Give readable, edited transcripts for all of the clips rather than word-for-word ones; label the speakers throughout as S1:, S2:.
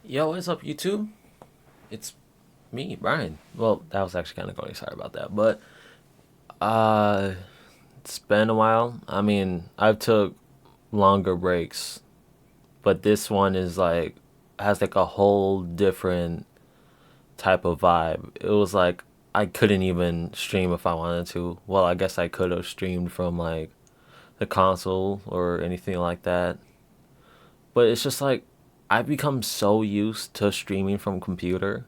S1: Yo, what's up, YouTube? It's me, Brian. Well, that was actually kind of going. Sorry about that, but uh, it's been a while. I mean, I've took longer breaks, but this one is like has like a whole different type of vibe. It was like I couldn't even stream if I wanted to. Well, I guess I could have streamed from like the console or anything like that, but it's just like I've become so used to streaming from computer.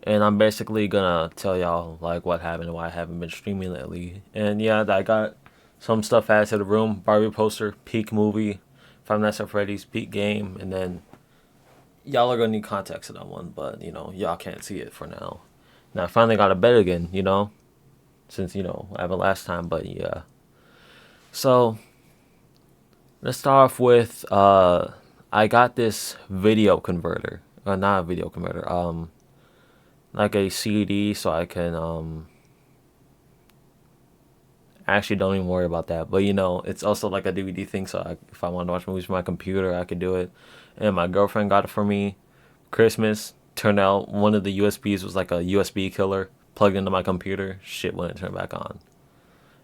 S1: And I'm basically gonna tell y'all like what happened and why I haven't been streaming lately. And yeah, I got some stuff added to the room. Barbie poster, peak movie, Five Nights at Freddy's, peak game, and then y'all are gonna need context to that one, but y'all can't see it for now. Now I finally got a bed again, since I haven't last time, but yeah. So let's start off with I got this video converter. Not a video converter, like a CD so I can actually don't even worry about that. But it's also like a DVD thing. So if I want to watch movies from my computer, I could do it. And my girlfriend got it for me Christmas. Turned out one of the USBs was like a USB killer. Plugged into my computer, shit wouldn't turn back on.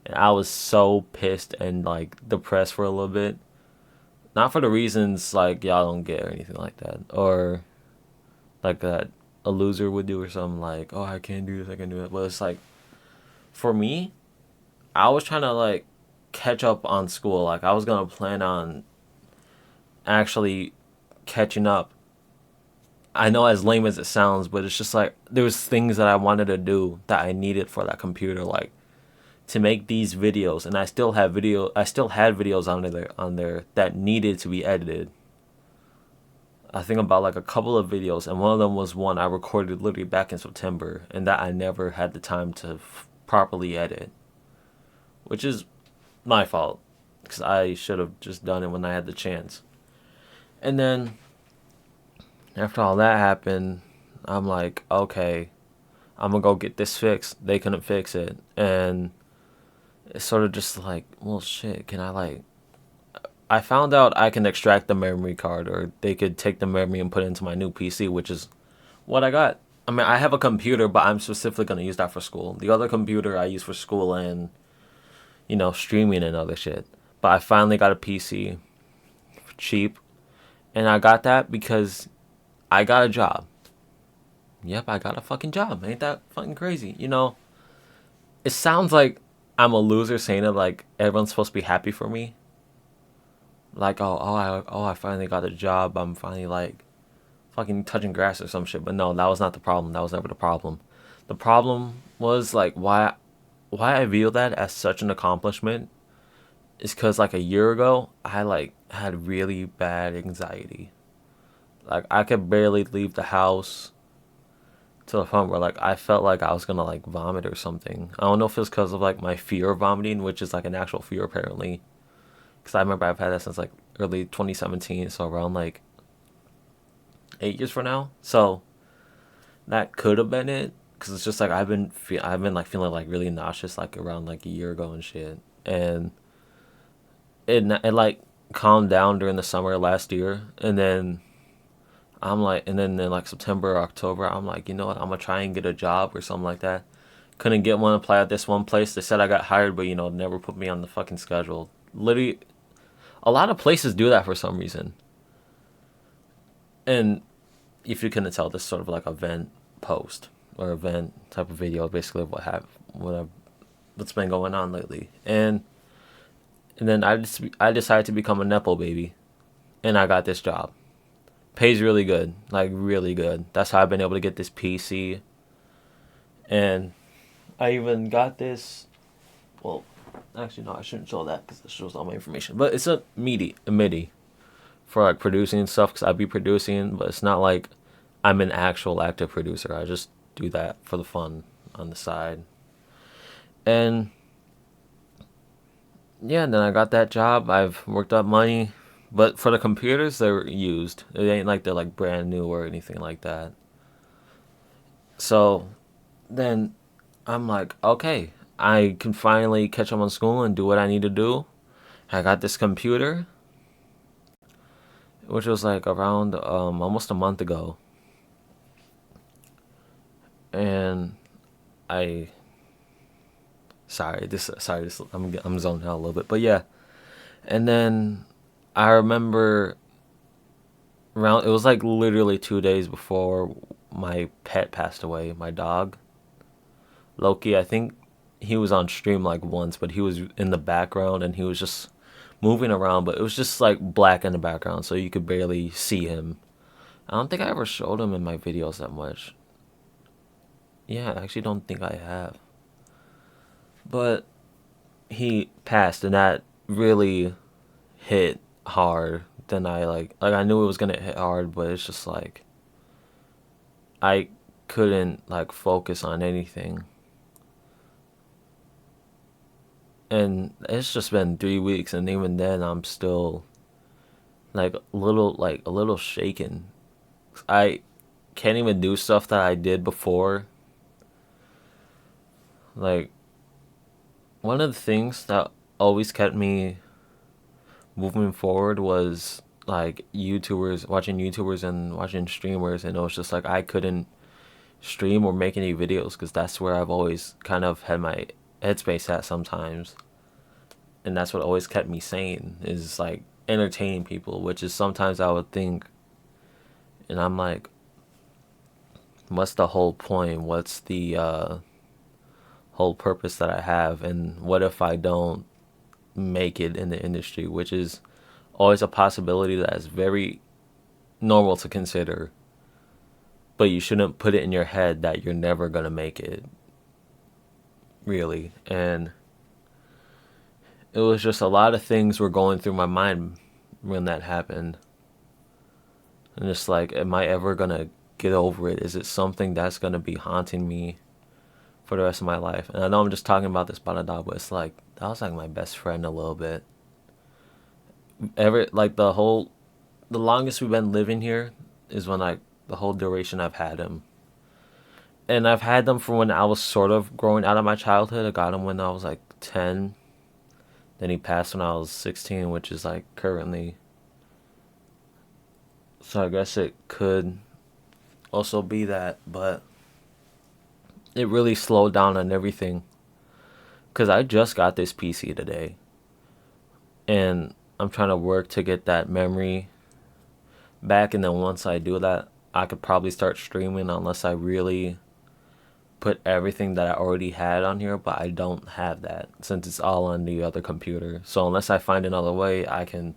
S1: And I was so pissed and like depressed for a little bit. Not for the reasons like y'all don't get or anything like that, or like that a loser would do or something like, oh, I can't do this, I can do that. But it's like for me, I was trying to like catch up on school. Like I was gonna plan on actually catching up. I know as lame as it sounds, but it's just like there was things that I wanted to do that I needed for that computer, like to make these videos, and I still had videos on there that needed to be edited. I think about like a couple of videos, and one of them was one I recorded literally back in September, and that I never had the time to properly edit, which is my fault because I should have just done it when I had the chance. And then after all that happened, I'm like, okay, I'm gonna go get this fixed. They couldn't fix it, and it's sort of just like, well, shit. Can I like? I found out I can extract the memory card, or they could take the memory and put it into my new PC, which is what I got. I mean, I have a computer, but I'm specifically gonna use that for school. The other computer I use for school and streaming and other shit. But I finally got a PC for cheap, and I got that because I got a job. Yep, I got a fucking job. Ain't that fucking crazy? It sounds like I'm a loser saying it like everyone's supposed to be happy for me. Like, I finally got a job. I'm finally like fucking touching grass or some shit. But no, that was not the problem. That was never the problem. The problem was like why I view that as such an accomplishment is because like a year ago I like had really bad anxiety. Like I could barely leave the house to the point where like I felt like I was gonna like vomit or something. I don't know if it's because of like my fear of vomiting, which is like an actual fear apparently. Because I remember I've had that since like early 2017, so around like 8 years from now. So that could have been it. Because it's just like I've been like feeling like really nauseous like around like a year ago and shit, and it like calmed down during the summer last year, and then and then in like September or October, I'm like, you know what? I'm gonna try and get a job or something like that. Couldn't get one. Apply at this one place. They said I got hired, but never put me on the fucking schedule. Literally, a lot of places do that for some reason. And if you couldn't tell, this is sort of like a vent post or event type of video, basically what's been going on lately. And then I decided to become a nepo baby, and I got this job. Pays really good, like really good. That's how I've been able to get this PC, and I even got this. Well, actually, no, I shouldn't show that because it shows all my information. But it's a MIDI for like producing stuff because I be producing, but it's not like I'm an actual active producer. I just do that for the fun on the side. And yeah, and then I got that job. I've worked up money, but for the computers, they're used. It ain't like they're like brand new or anything like that. So then I'm like, okay, I can finally catch up on school and do what I need to do. I got this computer, which was like around almost a month ago, and I sorry this I'm zoned out a little bit, but yeah, and then I remember around it was like literally 2 days before my pet passed away, my dog Loki. I think he was on stream like once, but he was in the background and he was just moving around, but it was just like black in the background, so you could barely see him. I don't think I ever showed him in my videos that much. Yeah, I actually don't think I have. But he passed, and that really hit hard. Then I like I knew it was gonna hit hard, but it's just like I couldn't like focus on anything. And it's just been 3 weeks, and even then I'm still like a little shaken. I can't even do stuff that I did before. Like one of the things that always kept me moving forward was like YouTubers and watching streamers, and it was just like I couldn't stream or make any videos because that's where I've always kind of had my headspace at sometimes, and that's what always kept me sane is like entertaining people, which is sometimes I would think, and I'm like, what's the whole point? What's the whole purpose that I have, and what if I don't make it in the industry, which is always a possibility that is very normal to consider, but you shouldn't put it in your head that you're never going to make it, really. And it was just a lot of things were going through my mind when that happened. And just like, am I ever going to get over it? Is it something that's going to be haunting me for the rest of my life? And I know I'm just talking about this dog, but it's like, that was like my best friend a little bit. Ever, like the longest we've been living here is when like the whole duration I've had him. And I've had them from when I was sort of growing out of my childhood. I got him when I was like 10. Then he passed when I was 16, which is like currently. So I guess it could also be that, but it really slowed down on everything. Because I just got this PC today. And I'm trying to work to get that memory back. And then once I do that, I could probably start streaming unless I really put everything that I already had on here, but I don't have that since it's all on the other computer. So unless I find another way, I can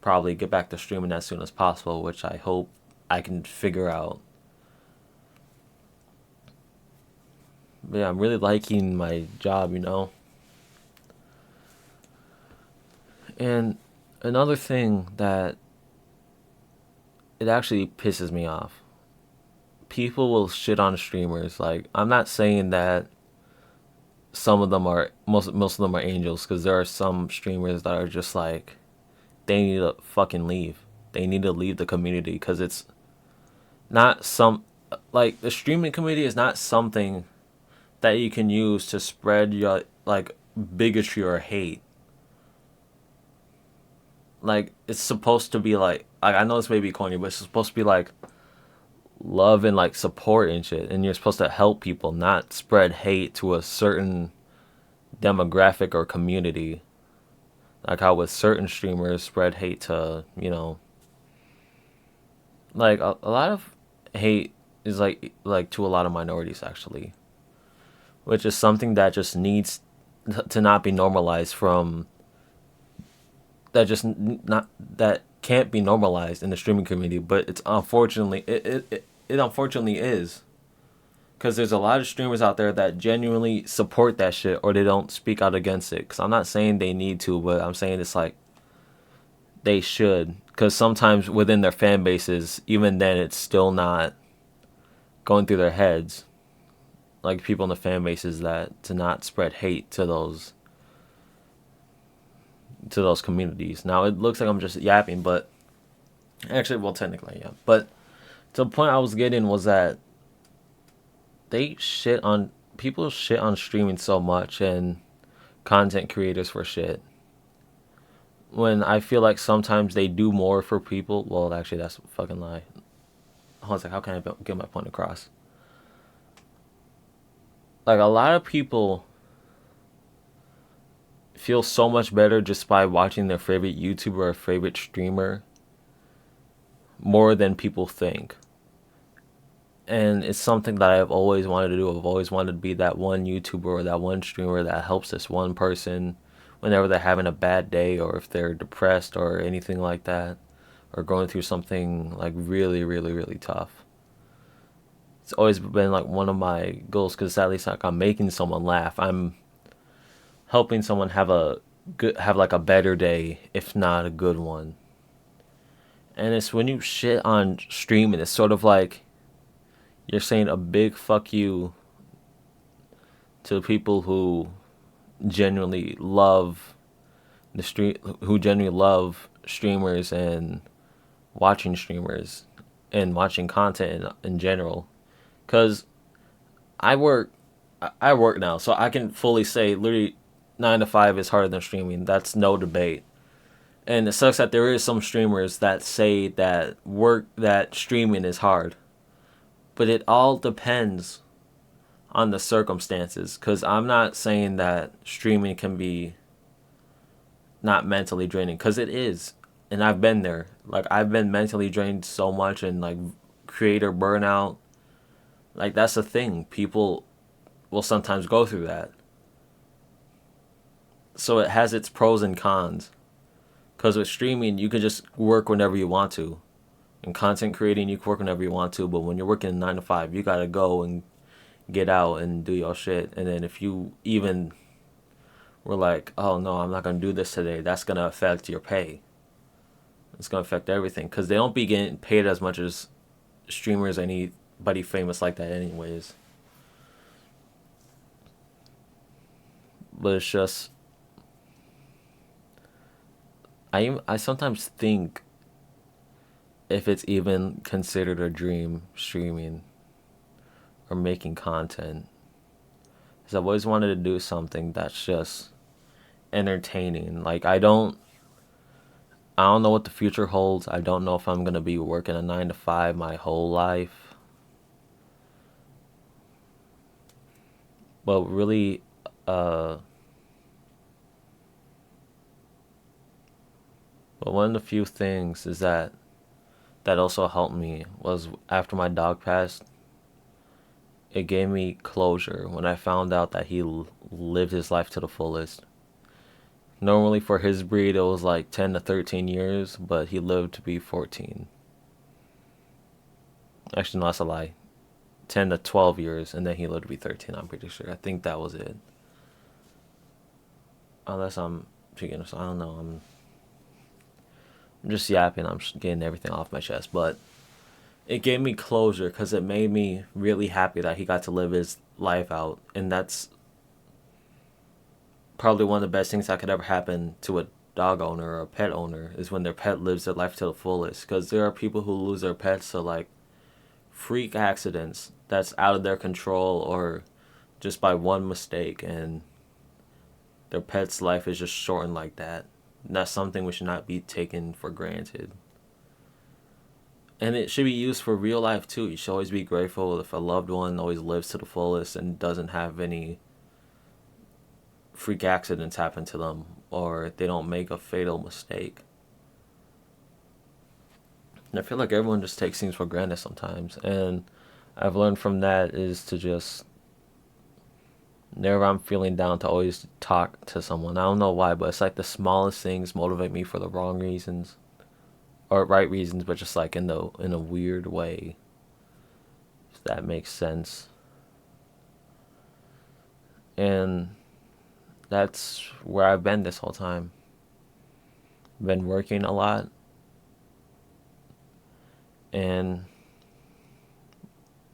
S1: probably get back to streaming as soon as possible, which I hope I can figure out. But yeah, I'm really liking my job. And another thing that it actually pisses me off. People will shit on streamers. Like, I'm not saying that some of them are most of them are angels, because there are some streamers that are just like, they need to fucking leave. They need to leave the community, because it's not some, like, the streaming community is not something that you can use to spread your like bigotry or hate. Like, it's supposed to be like I know this may be corny, but it's supposed to be like love and like support and shit, and you're supposed to help people, not spread hate to a certain demographic or community. Like how with certain streamers spread hate to, like a lot of hate is like to a lot of minorities actually, which is something that just needs to not be normalized from that just not that can't be normalized in the streaming community, but it's unfortunately it unfortunately is, because there's a lot of streamers out there that genuinely support that shit, or they don't speak out against it. Because I'm not saying they need to, but I'm saying it's like they should, because sometimes within their fan bases, even then, it's still not going through their heads, like people in the fan bases, that to not spread hate to those communities. Now it looks like I'm just yapping, but actually, well, technically, yeah. But the point I was getting was that they shit on people shit on streaming so much, and content creators for shit. when I feel like sometimes they do more for people. Well, actually, that's a fucking lie. I was like, how can I get my point across? Like, a lot of people feel so much better just by watching their favorite YouTuber or favorite streamer more than people think. And it's something that I've always wanted to do. I've always wanted to be that one YouTuber or that one streamer that helps this one person whenever they're having a bad day or if they're depressed or anything like that or going through something like really, really, really tough. It's always been like one of my goals because at least like I'm making someone laugh. I'm helping someone have like a better day, if not a good one. And it's when you shit on streaming, it's sort of like you're saying a big fuck you to people who genuinely love who genuinely love streamers and watching streamers and watching content in general. Cause I work, I work now, so I can fully say literally 9 to 5 is harder than streaming. That's no debate. And it sucks that there is some streamers that say that streaming is hard, but it all depends on the circumstances. Cause I'm not saying that streaming can be not mentally draining, cause it is, and I've been there. Like I've been mentally drained so much, and like creator burnout. Like that's a thing. People will sometimes go through that. So it has its pros and cons. Because with streaming, you can just work whenever you want to. In content creating, you can work whenever you want to. But when you're working 9 to 5, you gotta go and get out and do your shit. And then if you even were like, oh no, I'm not gonna do this today, that's gonna affect your pay. It's gonna affect everything. Because they don't be getting paid as much as streamers, anybody famous like that, anyways. But it's just I sometimes think if it's even considered a dream streaming or making content. Because I've always wanted to do something that's just entertaining. Like I don't know what the future holds. I don't know if I'm gonna be working a 9 to 5 my whole life. But really, uh, but one of the few things is that also helped me was after my dog passed. It gave me closure when I found out that he lived his life to the fullest. Normally for his breed it was like 10 to 13 years, but he lived to be 14. Actually, no, that's a lie. 10 to 12 years, and then he lived to be 13, I'm pretty sure. I think that was it. Unless I'm speaking, I don't know. I'm just yapping. I'm just getting everything off my chest. But it gave me closure because it made me really happy that he got to live his life out. And that's probably one of the best things that could ever happen to a dog owner or a pet owner is when their pet lives their life to the fullest. Because there are people who lose their pets to like freak accidents that's out of their control or just by one mistake, and their pet's life is just shortened like that. And that's something we should not be taken for granted. And it should be used for real life too. You should always be grateful if a loved one always lives to the fullest and doesn't have any freak accidents happen to them or they don't make a fatal mistake. And I feel like everyone just takes things for granted sometimes. And I've learned from that is to just, whenever I'm feeling down, to always talk to someone. I don't know why, but it's like the smallest things motivate me for the wrong reasons or right reasons, but just like in a weird way, if that makes sense. And that's where I've been this whole time. Been working a lot and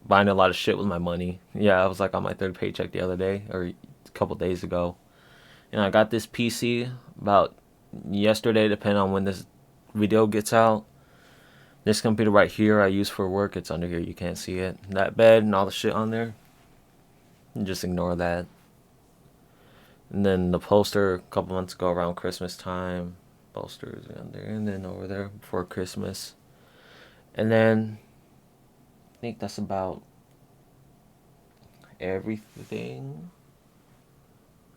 S1: buying a lot of shit with my money. Yeah, I was like on my third paycheck the other day or a couple days ago. And I got this PC about yesterday, depending on when this video gets out. This computer right here I use for work, it's under here, you can't see it. That bed and all the shit on there, just ignore that. And then the poster a couple months ago around Christmas time. posters on there, and then over there for Christmas, and then I think that's about everything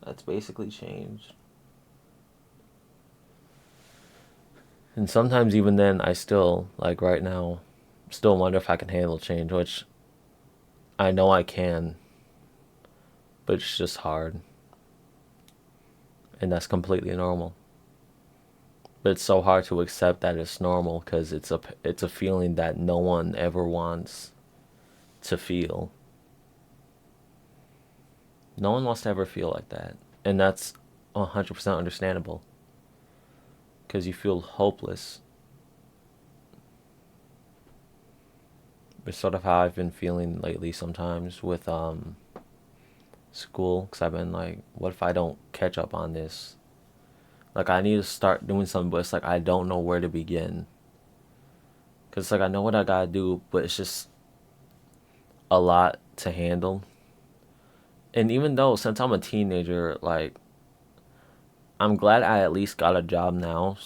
S1: that's basically changed. And sometimes even then, I still like right now, still wonder if I can handle change, which I know I can, but it's just hard, and that's completely normal. But it's so hard to accept that it's normal because it's a feeling that no one ever wants to feel. No one wants to ever feel like that, and that's 100% understandable because you feel hopeless. It's sort of how I've been feeling lately sometimes with school because I've been like, what if I don't catch up on this? Like I need to start doing something, but it's like I don't know where to begin. Cause it's like I know what I gotta do, but it's just a lot to handle. And even though since I'm a teenager, like I'm glad I at least got a job now,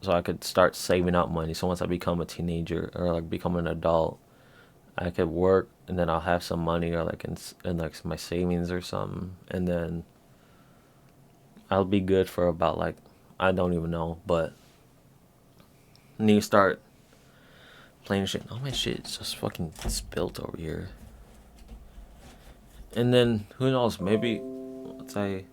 S1: so I could start saving up money. So once I become a teenager or like become an adult, I could work and then I'll have some money or like in like my savings or something, and then I'll be good for about like I don't even know, but I need to start playing shit. All my shit is just fucking spilt over here. And then who knows? Maybe once I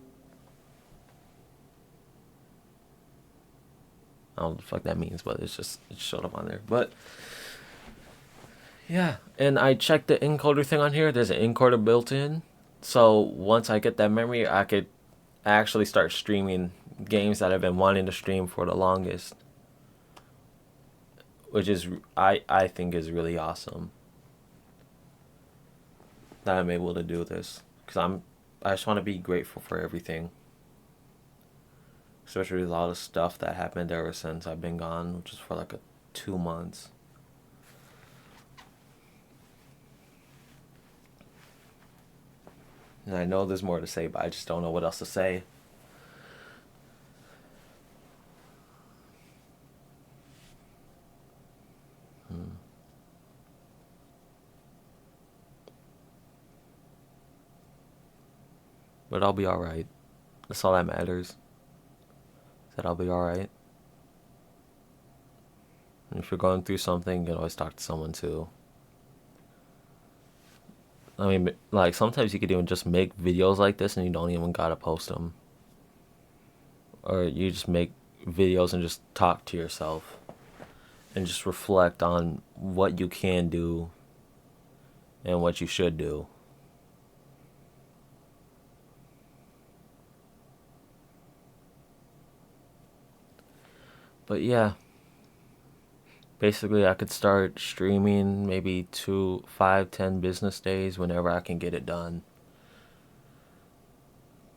S1: don't know what the fuck that means, but it showed up on there. But yeah, and I checked the encoder thing on here. There's an encoder built in, so once I get that memory, I could actually start streaming games that I've been wanting to stream for the longest, which is I think is really awesome that I'm able to do this because I just want to be grateful for everything, especially with all the stuff that happened ever since I've been gone, which is for like 2 months. And I know there's more to say, but I just don't know what else to say. Hmm. But I'll be alright. That's all that matters. That I'll be alright. And if you're going through something, you can always talk to someone too. I mean, like sometimes you could even just make videos like this and you don't even gotta post them. Or you just make videos and just talk to yourself and just reflect on what you can do and what you should do. But yeah, basically I could start streaming maybe 2, 5, 10 business days whenever I can get it done.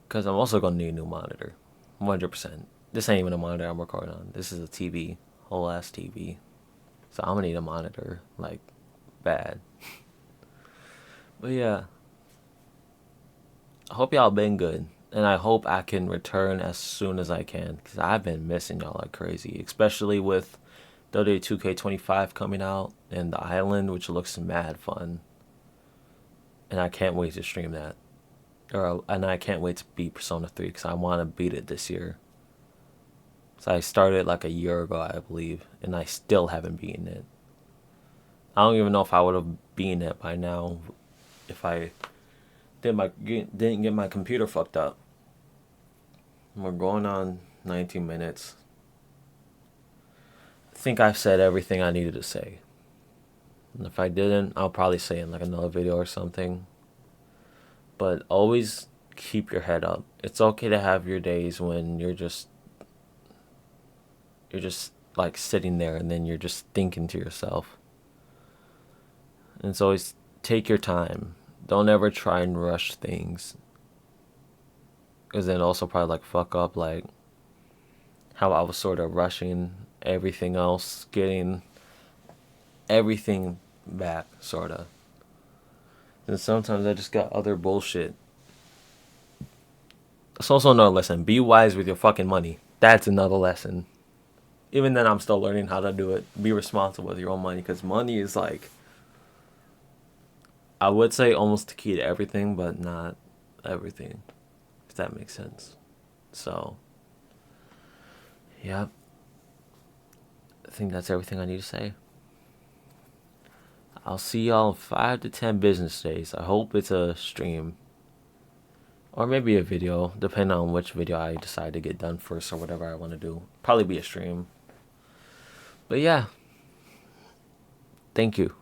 S1: Because I'm also gonna need a new monitor, 100%. This ain't even a monitor I'm recording on. This is a TV, whole ass TV. So I'm gonna need a monitor, like, bad. But yeah, I hope y'all been good. And I hope I can return as soon as I can. Because I've been missing y'all like crazy. Especially with WWE 2K25 coming out and The Island, which looks mad fun. And I can't wait to stream that. And I can't wait to beat Persona 3 because I want to beat it this year. So I started like a year ago, I believe. And I still haven't beaten it. I don't even know if I would have beaten it by now if I didn't get my computer fucked up. We're going on 19 minutes. I think I've said everything I needed to say. And if I didn't, I'll probably say in like another video or something. But always keep your head up. It's okay to have your days when you're just like sitting there and then you're just thinking to yourself. And it's always take your time. Don't ever try and rush things. Because then also probably like fuck up like how I was sort of rushing everything else, getting everything back, sort of. And sometimes I just got other bullshit. It's also another lesson. Be wise with your fucking money. That's another lesson. even then, I'm still learning how to do it. Be responsible with your own money, because money is like, I would say almost the key to everything, but not everything, if that makes sense. So, yeah, I think that's everything I need to say. I'll see y'all in 5 to 10 business days. I hope it's a stream or maybe a video, depending on which video I decide to get done first or whatever I want to do. Probably be a stream. But yeah, thank you.